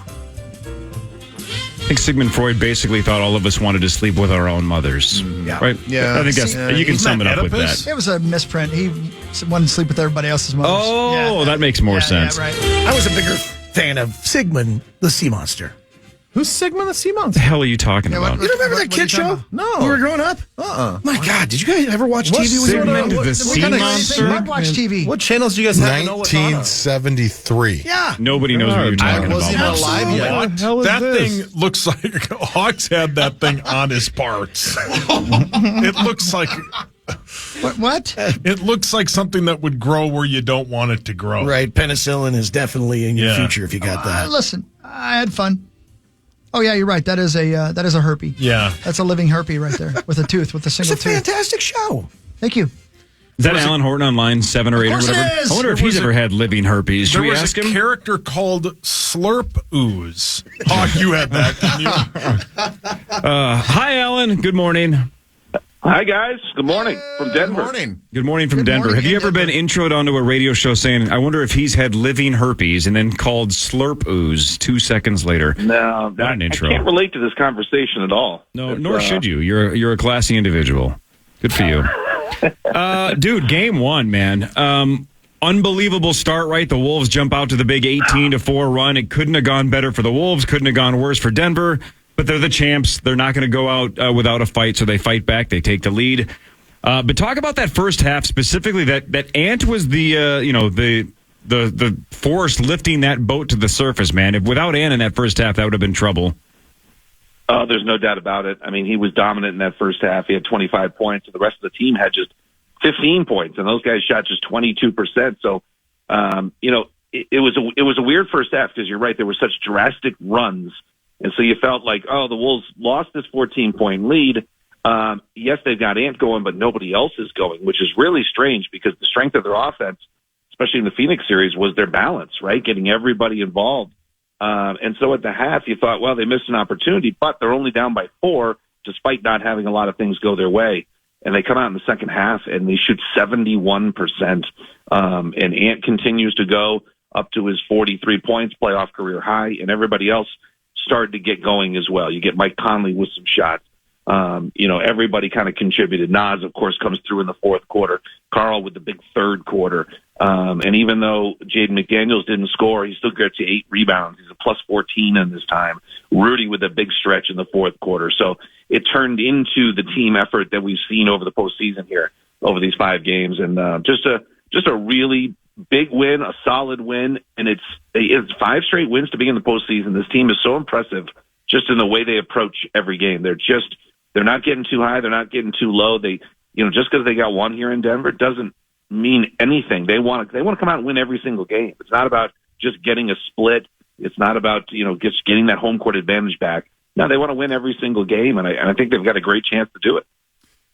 Speaker 5: I think Sigmund Freud basically thought all of us wanted to sleep with our own mothers. Right?
Speaker 3: Yeah.
Speaker 5: I think that's, you can
Speaker 6: Isn't
Speaker 5: sum it
Speaker 6: that
Speaker 5: up with
Speaker 6: Oedipus?
Speaker 5: that.
Speaker 2: It was a misprint. He wanted to sleep with everybody else's mothers.
Speaker 5: Oh, that makes more sense.
Speaker 2: Yeah, right.
Speaker 4: I was a bigger fan of Sigmund, the sea monster.
Speaker 3: Who's Sigmund the Sea
Speaker 5: What
Speaker 3: Monster?
Speaker 5: the hell are you talking
Speaker 2: Yeah, what-
Speaker 5: about?
Speaker 4: You don't remember
Speaker 2: What-
Speaker 4: that
Speaker 2: what are you
Speaker 4: kid
Speaker 2: talking
Speaker 4: show?
Speaker 2: about?
Speaker 3: No.
Speaker 4: When we were growing up? My God, did you guys ever watch TV? when you were
Speaker 5: Sigmund
Speaker 4: little?
Speaker 5: the
Speaker 2: We
Speaker 5: Sea
Speaker 2: gotta
Speaker 5: Monster?
Speaker 2: watch TV.
Speaker 3: What channels do you guys have to know what's on?
Speaker 1: 1973.
Speaker 4: Yeah.
Speaker 5: Nobody knows what you're talking
Speaker 3: I wasn't
Speaker 5: about.
Speaker 3: even alive yet.
Speaker 6: What?
Speaker 7: hell is
Speaker 6: That
Speaker 7: this?
Speaker 6: thing looks like Hawks had that thing on his parts. It looks like
Speaker 2: What?
Speaker 6: it looks like something that would grow where you don't want it to grow.
Speaker 4: Right, penicillin is definitely in your
Speaker 6: Yeah.
Speaker 4: future if you got that.
Speaker 2: Listen, I had fun. Oh yeah, you're right. That is a herpy.
Speaker 6: Yeah.
Speaker 2: That's a living herpy right there with a tooth, with a
Speaker 4: It's
Speaker 2: single
Speaker 4: a
Speaker 2: tooth.
Speaker 4: fantastic show.
Speaker 2: Thank you.
Speaker 5: Is that Alan Horton on line 7 or 8 or
Speaker 2: course it
Speaker 5: whatever?
Speaker 2: is.
Speaker 5: I wonder if
Speaker 6: There
Speaker 5: he's
Speaker 6: was
Speaker 5: ever had living herpes. Should
Speaker 6: There
Speaker 5: we
Speaker 6: was
Speaker 5: ask
Speaker 6: a
Speaker 5: him?
Speaker 6: character called Slurp Ooze. Hawk, you had that, didn't you?
Speaker 5: Hi, Alan. Good morning.
Speaker 12: Hi, guys. Good morning from Denver.
Speaker 3: Good morning.
Speaker 5: Good morning from
Speaker 2: Good
Speaker 5: Denver.
Speaker 2: morning
Speaker 5: Have you
Speaker 2: in
Speaker 5: ever been
Speaker 2: Denver.
Speaker 5: introed onto a radio show saying, I wonder if he's had living herpes, and then called Slurp Ooze 2 seconds later?
Speaker 12: No,
Speaker 5: Not an intro.
Speaker 12: I can't relate to this conversation at all.
Speaker 5: No,
Speaker 12: It's,
Speaker 5: nor should you. You're a classy individual. Good for you. Dude, game 1, man. Unbelievable start, right? The Wolves jump out to the big 18-4 run. It couldn't have gone better for the Wolves. Couldn't have gone worse for Denver. But they're the champs. They're not going to go out without a fight, so they fight back. They take the lead. But talk about that first half specifically. That Ant was the force lifting that boat to the surface, man. If without Ant in that first half, that would have been trouble.
Speaker 12: Oh, there's no doubt about it. I mean, he was dominant in that first half. He had 25 points, and the rest of the team had just 15 points, and those guys shot just 22%. So, it was a weird first half because you're right. There were such drastic runs, and so you felt like, oh, the Wolves lost this 14-point lead. Yes, they've got Ant going, but nobody else is going, which is really strange because the strength of their offense, especially in the Phoenix series, was their balance, right? Getting everybody involved. And so at the half, you thought, well, they missed an opportunity, but they're only down by 4, despite not having a lot of things go their way. And they come out in the second half, and they shoot 71%. And Ant continues to go up to his 43 points, playoff career high, and everybody else started to get going as well. You get Mike Conley with some shots. Everybody kind of contributed. Nas, of course, comes through in the fourth quarter. Carl with the big third quarter. And even though Jaden McDaniels didn't score, he still gets you 8 rebounds. He's a plus 14 in this time. Rudy with a big stretch in the fourth quarter. So it turned into the team effort that we've seen over the postseason here over these 5 games. And just a really big win, a solid win. And it's 5 straight wins to begin the postseason. This team is so impressive just in the way they approach every game. They're not getting too high. They're not getting too low. Just because they got one here in Denver doesn't mean anything. They want to come out and win every single game. It's not about just getting a split. It's not about, just getting that home court advantage back. No, they want to win every single game, and I think they've got a great chance to do it.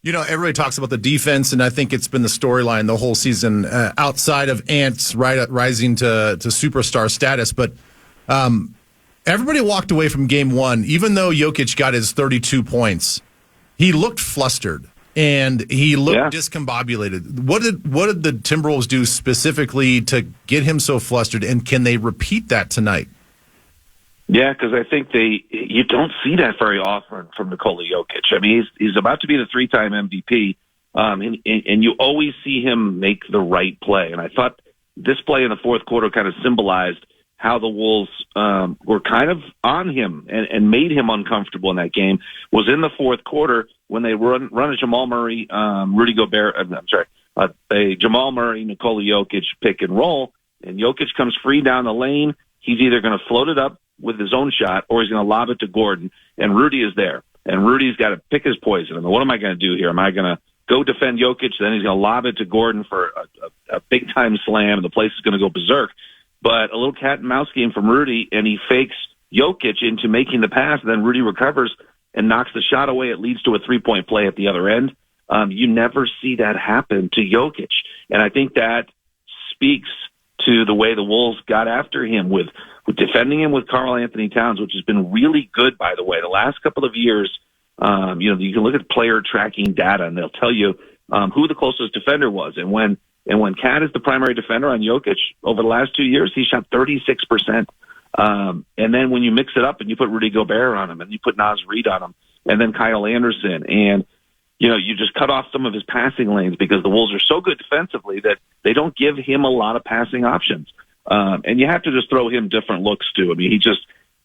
Speaker 3: Everybody talks about the defense, and I think it's been the storyline the whole season outside of Ant's rising to superstar status. But everybody walked away from game 1, even though Jokic got his 32 points. He looked flustered, and he looked discombobulated. What did the Timberwolves do specifically to get him so flustered, and can they repeat that tonight?
Speaker 12: Yeah, because I think you don't see that very often from Nikola Jokic. I mean, he's about to be the 3-time MVP, and you always see him make the right play. And I thought this play in the fourth quarter kind of symbolized how the Wolves were kind of on him and made him uncomfortable in that game. Was in the fourth quarter when they run a Jamal Murray, Rudy Gobert, a Jamal Murray, Nikola Jokic pick and roll, and Jokic comes free down the lane. He's either going to float it up with his own shot or he's going to lob it to Gordon, and Rudy is there. And Rudy's got to pick his poison. I mean, what am I going to do here? Am I going to go defend Jokic? Then he's going to lob it to Gordon for a big-time slam, and the place is going to go berserk. But a little cat-and-mouse game from Rudy, and he fakes Jokic into making the pass, and then Rudy recovers and knocks the shot away. It leads to a 3-point play at the other end. You never see that happen to Jokic. And I think that speaks to the way the Wolves got after him with defending him with Karl Anthony Towns, which has been really good, by the way. The last couple of years, you can look at player tracking data, and they'll tell you who the closest defender was. And when Cat is the primary defender on Jokic over the last 2 years, he shot 36%. And then when you mix it up and you put Rudy Gobert on him and you put Naz Reid on him and then Kyle Anderson, and you just cut off some of his passing lanes because the Wolves are so good defensively that they don't give him a lot of passing options. And you have to just throw him different looks too. I mean,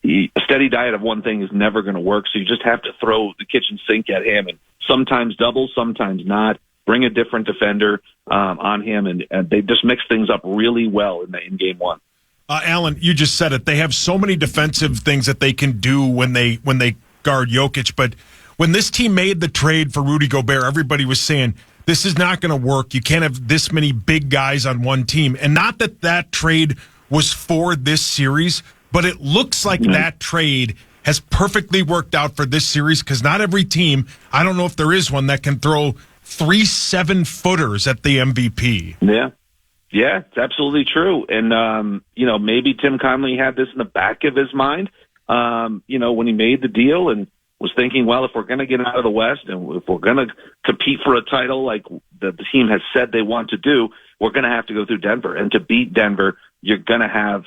Speaker 12: a steady diet of one thing is never going to work. So you just have to throw the kitchen sink at him, and sometimes double, sometimes not. Bring a different defender on him, and they just mix things up really well in game 1.
Speaker 6: Alan, you just said it. They have so many defensive things that they can do when they guard Jokic. But when this team made the trade for Rudy Gobert, everybody was saying, this is not going to work. You can't have this many big guys on one team. And not that trade was for this series, but it looks like that trade has perfectly worked out for this series because not every team, I don't know if there is one, that can throw 3 7-footers at the MVP.
Speaker 12: Yeah, it's absolutely true. And, maybe Tim Conley had this in the back of his mind, when he made the deal and was thinking, well, if we're going to get out of the West and if we're going to compete for a title like the team has said they want to do, we're going to have to go through Denver. And to beat Denver, you're going to have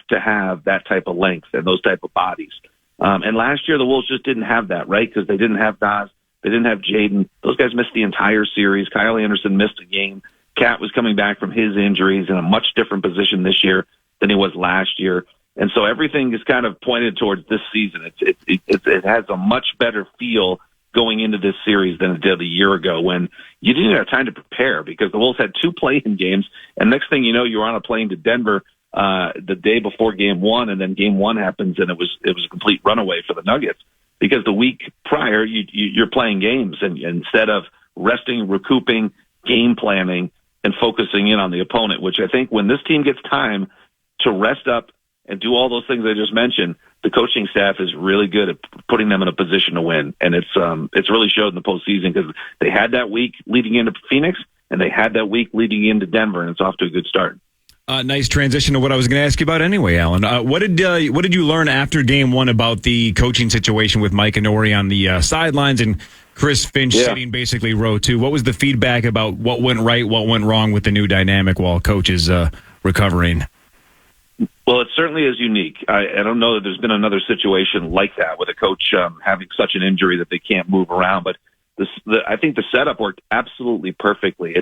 Speaker 12: that type of length and those type of bodies. And last year, the Wolves just didn't have that, right? Because they didn't have Nas. They didn't have Jaden. Those guys missed the entire series. Kyle Anderson missed a game. Cat was coming back from his injuries in a much different position this year than he was last year. And so everything is kind of pointed towards this season. It has a much better feel going into this series than it did a year ago when you didn't have time to prepare because the Wolves had 2 play-in games. And next thing you know, you're on a plane to Denver the day before game 1, and then game 1 happens, and it was a complete runaway for the Nuggets. because the week prior you're playing games, and instead of resting, recouping, game planning, and focusing in on the opponent, which I think when this team gets time to rest up and do all those things I just mentioned, the coaching staff is really good at putting them in a position to win. And it's really showed in the postseason, because they had that week leading into Phoenix, and they had that week leading into Denver, and it's off to a good start.
Speaker 5: Nice transition to what I was going to ask you about anyway, Alan. What did you learn after Game 1 about the coaching situation with Mike and Cory on the sidelines and Chris Finch sitting basically row 2? What was the feedback about what went right, what went wrong with the new dynamic while Coach is recovering?
Speaker 12: Well, it certainly is unique. I don't know that there's been another situation like that with a coach having such an injury that they can't move around. But I think the setup worked absolutely perfectly.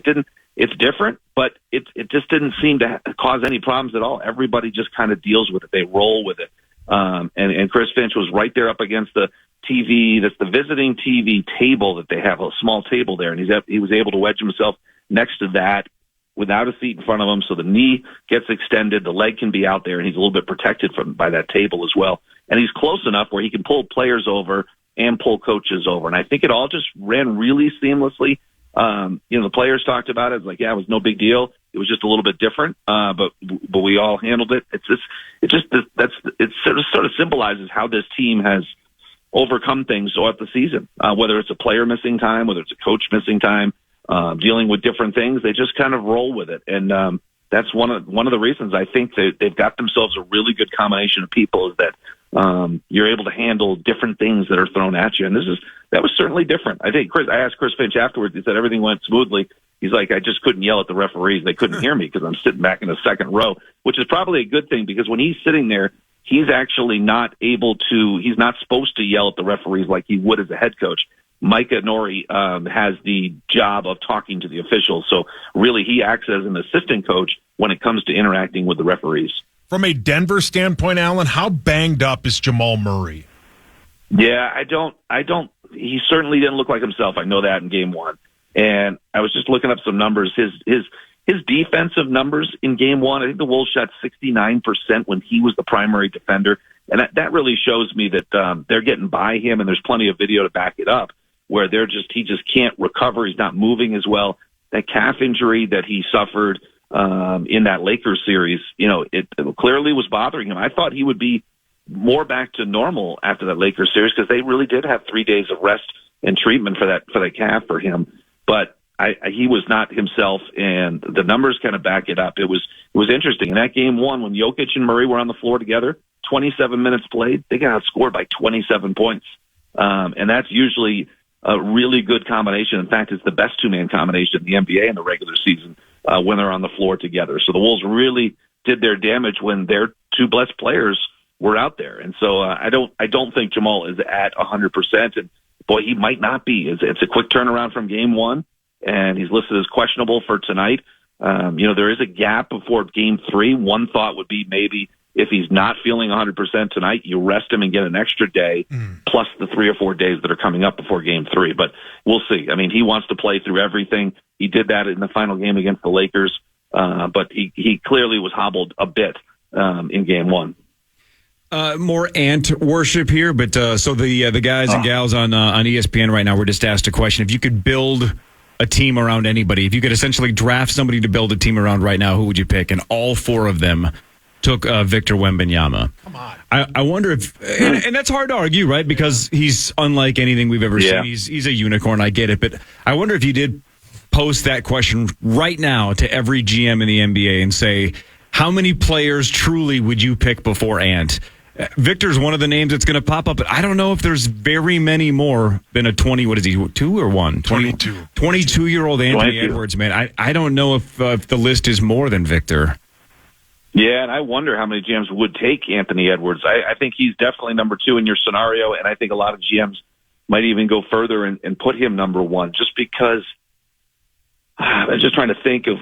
Speaker 12: It's different, but it just didn't seem to cause any problems at all. Everybody just kind of deals with it. They roll with it. And Chris Finch was right there up against the TV. That's the visiting TV table that they have, a small table there. And he was able to wedge himself next to that without a seat in front of him. So the knee gets extended, the leg can be out there, and he's a little bit protected by that table as well. And he's close enough where he can pull players over and pull coaches over. And I think it all just ran really seamlessly. The players talked about it. It's like, it was no big deal. It was just a little bit different. But we all handled it. It sort of symbolizes how this team has overcome things throughout the season. Whether it's a player missing time, whether it's a coach missing time, dealing with different things, they just kind of roll with it. And, that's one of the reasons I think they've got themselves a really good combination of people, is that you're able to handle different things that are thrown at you. And that was certainly different. I think I asked Chris Finch afterwards, he said everything went smoothly. He's like, I just couldn't yell at the referees. They couldn't hear me because I'm sitting back in the second row, which is probably a good thing, because when he's sitting there, he's actually he's not supposed to yell at the referees like he would as a head coach. Micah Nori has the job of talking to the officials. So really he acts as an assistant coach when it comes to interacting with the referees.
Speaker 6: From a Denver standpoint, Alan, how banged up is Jamal Murray?
Speaker 12: Yeah, I don't, he certainly didn't look like himself. I know that in Game 1. And I was just looking up some numbers. His defensive numbers in Game 1, I think the Wolves shot 69% when he was the primary defender. And that really shows me that they're getting by him, and there's plenty of video to back it up, where he just can't recover. He's not moving as well. That calf injury that he suffered in that Lakers series, it clearly was bothering him. I thought he would be more back to normal after that Lakers series, because they really did have 3 days of rest and treatment for that calf for him. But he was not himself, and the numbers kind of back it up. It was interesting. In that Game 1, when Jokic and Murray were on the floor together, 27 minutes played, they got outscored by 27 points. And that's usually a really good combination. In fact, it's the best two-man combination in the NBA in the regular season when they're on the floor together. So the Wolves really did their damage when their two best players were out there. And so I don't think Jamal is at 100%. And boy, he might not be. It's a quick turnaround from Game 1, and he's listed as questionable for tonight. There is a gap before Game 3. One thought would be maybe if he's not feeling 100% tonight, you rest him and get an extra day, plus the 3 or 4 days that are coming up before Game 3. But we'll see. I mean, he wants to play through everything. He did that in the final game against the Lakers, but he clearly was hobbled a bit in Game 1.
Speaker 5: More ant worship here, but so the guys and gals on ESPN right now were just asked a question. If you could build a team around anybody, if you could essentially draft somebody to build a team around right now, who would you pick? And all 4 of them took Victor Wembanyama. Come on. I wonder if, and that's hard to argue, right? Because he's unlike anything we've ever seen. He's a unicorn. I get it. But I wonder if you did post that question right now to every GM in the NBA and say, how many players truly would you pick before Ant? Victor's one of the names that's going to pop up, but I don't know if there's very many more than a 2 or 1?
Speaker 6: 22.
Speaker 5: 22-year-old Anthony Edwards, man. I don't know if the list is more than Victor.
Speaker 12: Yeah, and I wonder how many GMs would take Anthony Edwards. I think he's definitely number 2 in your scenario, and I think a lot of GMs might even go further and put him number 1, just because I'm just trying to think of,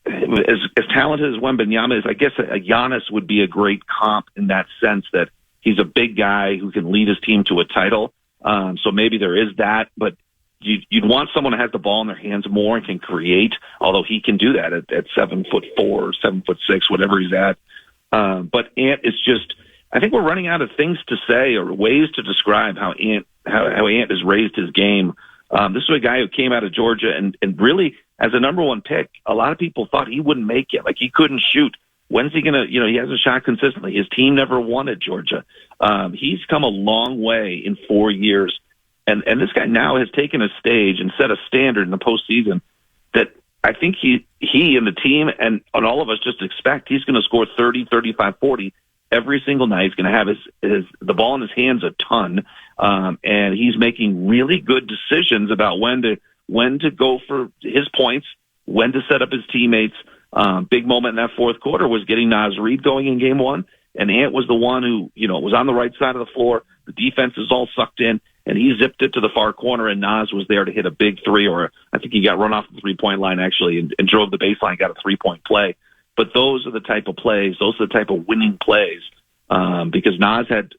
Speaker 12: as talented as Wembanyama is, I guess a Giannis would be a great comp in that sense, that he's a big guy who can lead his team to a title. So maybe there is that, but you'd want someone that has the ball in their hands more and can create, although he can do that at 7'4" or 7'6", whatever he's at. But Ant is just, I think we're running out of things to say or ways to describe how Ant has raised his game. This is a guy who came out of Georgia and really, as a number one pick, a lot of people thought he wouldn't make it. Like, he couldn't shoot. When's he going to, he hasn't shot consistently. His team never won at Georgia. He's come a long way in 4 years. And this guy now has taken a stage and set a standard in the postseason that I think he and the team and all of us just expect. He's going to score 30, 35, 40 every single night. He's going to have the ball in his hands a ton. And he's making really good decisions about when to go for his points, when to set up his teammates. Big moment in that fourth quarter was getting Naz Reid going in game one. And Ant was the one who, was on the right side of the floor. The defense is all sucked in, and he zipped it to the far corner, and Naz was there to hit a big three, or I think he got run off the three-point line, actually, and drove the baseline, got a three-point play. But those are the type of plays, those are the type of winning plays, because Naz had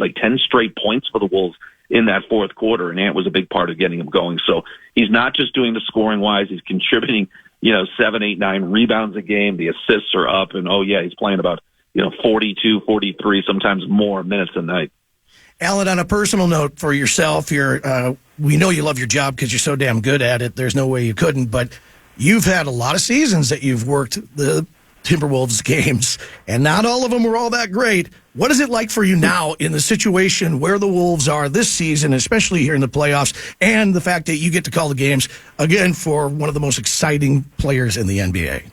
Speaker 12: like 10 straight points for the Wolves in that fourth quarter, and Ant was a big part of getting him going. So he's not just doing the scoring-wise, he's contributing, 7, 8, 9 rebounds a game. The assists are up, and he's playing about 42, 43, sometimes more minutes a night.
Speaker 4: Alan, on a personal note for yourself, we know you love your job because you're so damn good at it. There's no way you couldn't, but you've had a lot of seasons that you've worked the Timberwolves games, and not all of them were all that great. What is it like for you now in the situation where the Wolves are this season, especially here in the playoffs, and the fact that you get to call the games, again, for one of the most exciting players in the NBA?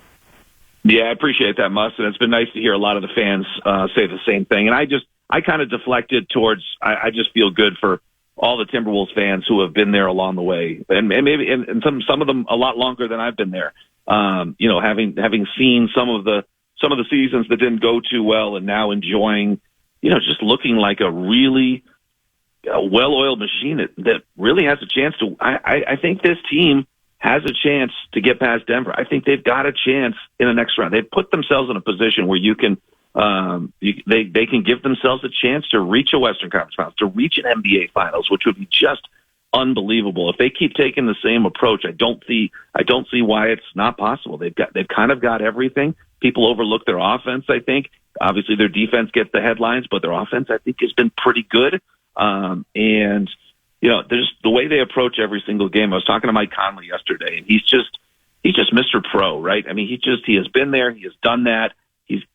Speaker 12: Yeah, I appreciate that, Muss, and it's been nice to hear a lot of the fans say the same thing. And I kind of deflected towards, I just feel good for all the Timberwolves fans who have been there along the way, and maybe and some of them a lot longer than I've been there. Having seen some of the seasons that didn't go too well, and now enjoying, just looking like a really well-oiled machine that really has a chance to. I think this team has a chance to get past Denver. I think they've got a chance in the next round. They've put themselves in a position where you can. They can give themselves a chance to reach a Western Conference Finals, to reach an NBA Finals, which would be just unbelievable. If they keep taking the same approach, I don't see why it's not possible. They've kind of got everything. People overlook their offense, I think. Obviously, their defense gets the headlines, but their offense, I think, has been pretty good. And there's the way they approach every single game. I was talking to Mike Conley yesterday, and he's just Mr. Pro, right? I mean, he has been there, he has done that.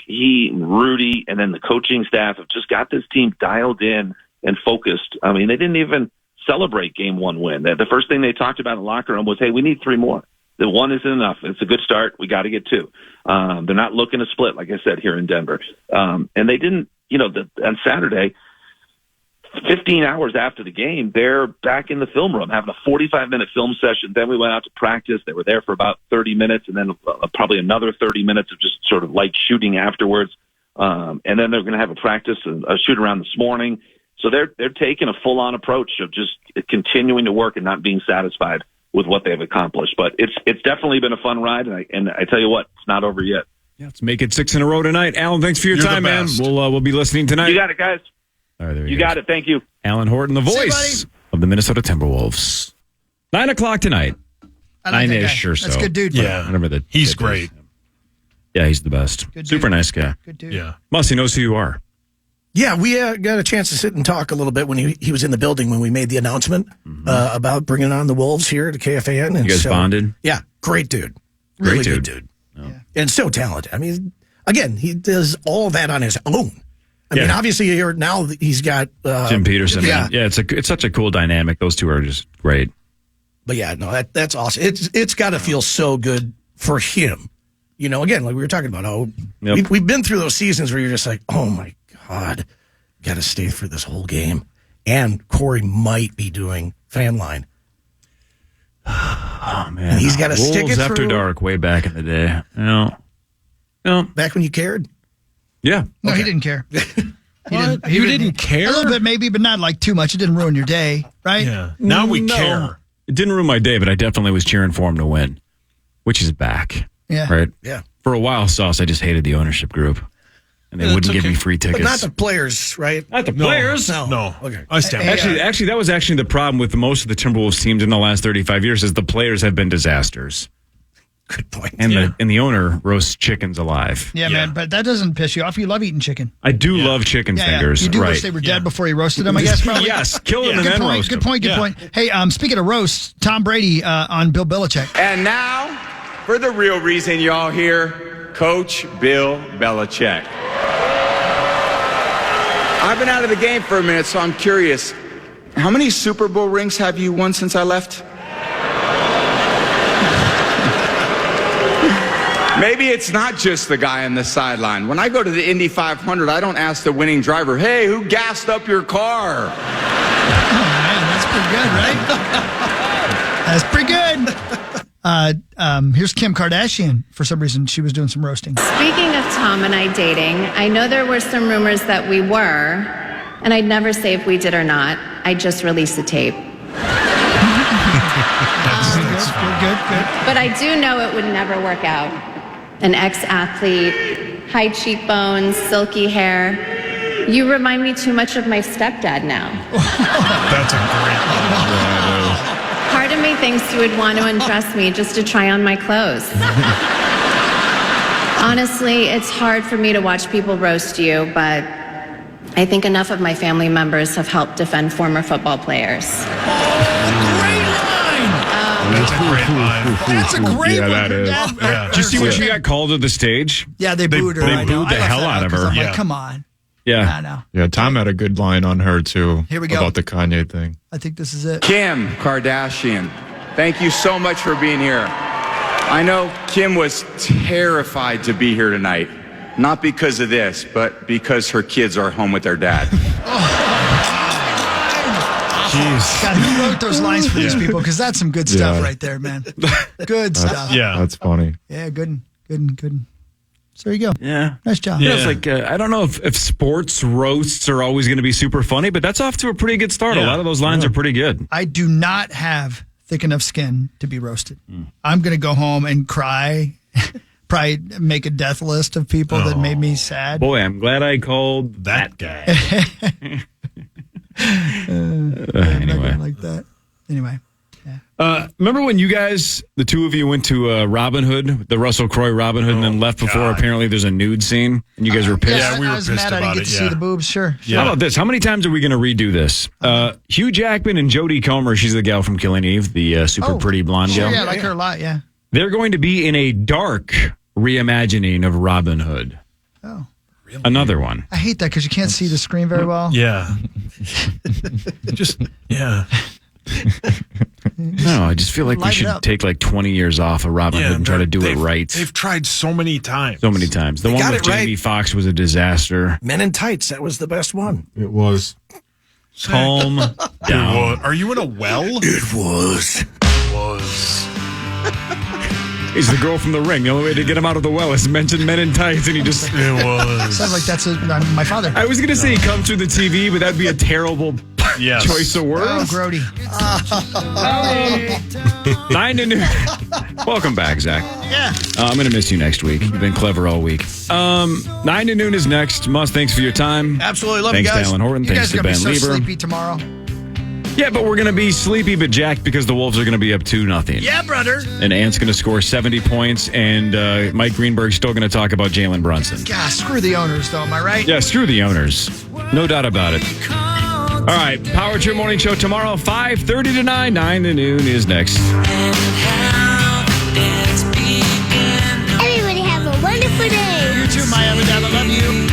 Speaker 12: He and Rudy and then the coaching staff have just got this team dialed in and focused. I mean, they didn't even celebrate game one win. The first thing they talked about in the locker room was, hey, we need 3 more. The 1 isn't enough. It's a good start. We got to get 2. They're not looking to split, like I said, here in Denver. And they didn't, on Saturday, 15 hours after the game, they're back in the film room having a 45-minute film session. Then we went out to practice. They were there for about 30 minutes, and then probably another 30 minutes of just sort of light shooting afterwards. And then they're going to have a practice, a shoot around this morning. So they're taking a full-on approach of just continuing to work and not being satisfied with what they've accomplished. But it's definitely been a fun ride, and I tell you what, it's not over yet.
Speaker 5: Yeah, let's make it 6 in a row tonight. Alan, thanks for your time, man. We'll be listening tonight.
Speaker 12: You got it, guys.
Speaker 5: All right, there
Speaker 12: you got it. Thank you.
Speaker 5: Alan Horton, the voice of the Minnesota Timberwolves. 9 o'clock tonight. 9-ish or so.
Speaker 2: That's a good dude.
Speaker 6: Yeah. He's great.
Speaker 5: Yeah, he's the best. Super nice guy.
Speaker 2: Good dude.
Speaker 6: Yeah.
Speaker 5: He knows who you are.
Speaker 4: Yeah, we got a chance to sit and talk a little bit when he was in the building when we made the announcement about bringing on the Wolves here to KFAN. And
Speaker 5: you guys bonded?
Speaker 4: Yeah, great dude. Really good dude. Oh. Yeah. And so talented. I mean, again, he does all that on his own. I mean, obviously, here now he's got
Speaker 5: Jim Peterson. Yeah, it's such a cool dynamic. Those two are just great.
Speaker 4: But yeah, no, that's awesome. It's got to feel so good for him. Again, like we were talking about, we've been through those seasons where you're just like, oh my God, got to stay through this whole game. And Cory might be doing Fan Line.
Speaker 5: Oh man,
Speaker 4: and he's got to stick it
Speaker 5: after
Speaker 4: through.
Speaker 5: dark way back in the day. No,
Speaker 4: back when you cared.
Speaker 5: Yeah.
Speaker 2: No, he didn't care.
Speaker 6: He didn't care?
Speaker 2: A little bit maybe, but not like too much. It didn't ruin your day, right?
Speaker 6: Yeah. Now we care.
Speaker 5: It didn't ruin my day, but I definitely was cheering for him to win, which is back.
Speaker 2: Yeah.
Speaker 5: Right?
Speaker 4: Yeah.
Speaker 5: For a while, Sauce, I just hated the ownership group. And they wouldn't give me free tickets.
Speaker 4: But not the players, right?
Speaker 5: Not the players.
Speaker 6: No.
Speaker 4: Okay.
Speaker 6: I stand.
Speaker 5: Actually, that was actually the problem with most of the Timberwolves teams in the last 35 years is the players have been disasters.
Speaker 4: Good point.
Speaker 5: And the owner roasts chickens alive.
Speaker 2: Yeah, man, but that doesn't piss you off. You love eating chicken.
Speaker 5: I do love chicken fingers.
Speaker 2: You do
Speaker 5: right.
Speaker 2: wish they were dead before he roasted them, I guess, probably.
Speaker 5: Yes, kill them and then roast them.
Speaker 2: Good point. Hey, speaking of roasts, Tom Brady on Bill Belichick.
Speaker 13: And now, for the real reason y'all here, Coach Bill Belichick. I've been out of the game for a minute, so I'm curious. How many Super Bowl rings have you won since I left? Maybe it's not just the guy on the sideline. When I go to the Indy 500, I don't ask the winning driver, hey, who gassed up your car?
Speaker 2: Oh, man, that's pretty good, right? That's pretty good. Here's Kim Kardashian. For some reason, she was doing some roasting.
Speaker 14: Speaking of Tom and I dating, I know there were some rumors that we were, and I'd never say if we did or not. I just released the tape.
Speaker 2: Good.
Speaker 14: But I do know it would never work out. An ex-athlete, high cheekbones, silky hair. You remind me too much of my stepdad now.
Speaker 6: That's a great one.
Speaker 14: Part of me thinks you would want to undress me just to try on my clothes. Honestly, it's hard for me to watch people roast you, but I think enough of my family members have helped defend former football players.
Speaker 6: That's a great line.
Speaker 2: That's a great one.
Speaker 5: That is. Did you see when she got called to the stage?
Speaker 2: Yeah, they booed her.
Speaker 5: They booed the hell out of her.
Speaker 2: I'm like, come on.
Speaker 5: Yeah.
Speaker 2: I know.
Speaker 7: Yeah, Tom had a good line on her, too.
Speaker 2: Here we go.
Speaker 7: About the Kanye thing.
Speaker 2: I think this is it.
Speaker 13: Kim Kardashian, thank you so much for being here. I know Kim was terrified to be here tonight. Not because of this, but because her kids are home with their dad.
Speaker 2: Jeez. God, who wrote those lines for these people? Because that's some good stuff right there, man. Good stuff.
Speaker 7: Yeah. That's funny.
Speaker 2: Yeah, good. So there you go.
Speaker 5: Yeah.
Speaker 2: Nice job.
Speaker 5: Yeah. It's like, I don't know if sports roasts are always going to be super funny, but that's off to a pretty good start. A lot of those lines are pretty good.
Speaker 2: I do not have thick enough skin to be roasted. I'm going to go home and cry, probably make a death list of people that made me sad.
Speaker 5: Boy, I'm glad I called that guy. Anyway.
Speaker 2: Like that. Anyway.
Speaker 5: Remember when you guys, the two of you, went to Robin Hood, the Russell Crowe Robin Hood, and then left before apparently there's a nude scene, and you guys were pissed?
Speaker 6: Yeah, we were
Speaker 2: I was
Speaker 6: pissed
Speaker 2: mad I didn't
Speaker 6: about
Speaker 2: get
Speaker 6: it,
Speaker 2: to see the boobs, sure.
Speaker 5: How about this? How many times are we going to redo this? Hugh Jackman and Jodie Comer, she's the gal from Killing Eve, the super pretty blonde gal.
Speaker 2: Yeah, I like her a lot, yeah.
Speaker 5: They're going to be in a dark reimagining of Robin Hood.
Speaker 2: Oh.
Speaker 5: Really? Another one.
Speaker 2: I hate that because you can't see the screen very well.
Speaker 6: Yeah.
Speaker 5: No, I just feel like we should take like 20 years off of Robin Hood and try to do it right.
Speaker 6: They've tried so many times.
Speaker 5: The one with Jamie Foxx was a disaster.
Speaker 4: Men in Tights, that was the best one.
Speaker 7: It was.
Speaker 5: Calm down.
Speaker 6: Are you in a well?
Speaker 4: It was.
Speaker 5: He's the girl from The Ring. The only way to get him out of the well is mention Men in Tights, and he just...
Speaker 6: It was.
Speaker 2: Sounds like that's my father.
Speaker 5: I was going to say he comes through the TV, but that'd be a terrible choice of words.
Speaker 2: Oh, Grody.
Speaker 5: 9 to noon. Welcome back, Zach.
Speaker 2: Yeah.
Speaker 5: I'm going to miss you next week. You've been clever all week. 9 to noon is next. Mus, thanks for your time.
Speaker 4: Absolutely. Love
Speaker 5: thanks
Speaker 4: you guys.
Speaker 5: To Alan Horton.
Speaker 2: You
Speaker 5: Thanks
Speaker 2: guys
Speaker 5: to Ben
Speaker 2: are going to be so
Speaker 5: Lieber.
Speaker 2: sleepy tomorrow.
Speaker 5: Yeah, but we're going to be sleepy, but jacked because the Wolves are going to be up 2-0.
Speaker 2: Yeah, brother.
Speaker 5: And Ant's going to score 70 points, and Mike Greenberg's still going to talk about Jalen Brunson.
Speaker 2: God, screw the owners, though. Am I right?
Speaker 5: Yeah, screw the owners. No doubt about it. All right, Power Trip Morning Show tomorrow, 5:30 to 9. 9 to noon is next.
Speaker 15: Everybody have a wonderful day.
Speaker 2: You too, Maya. I love you.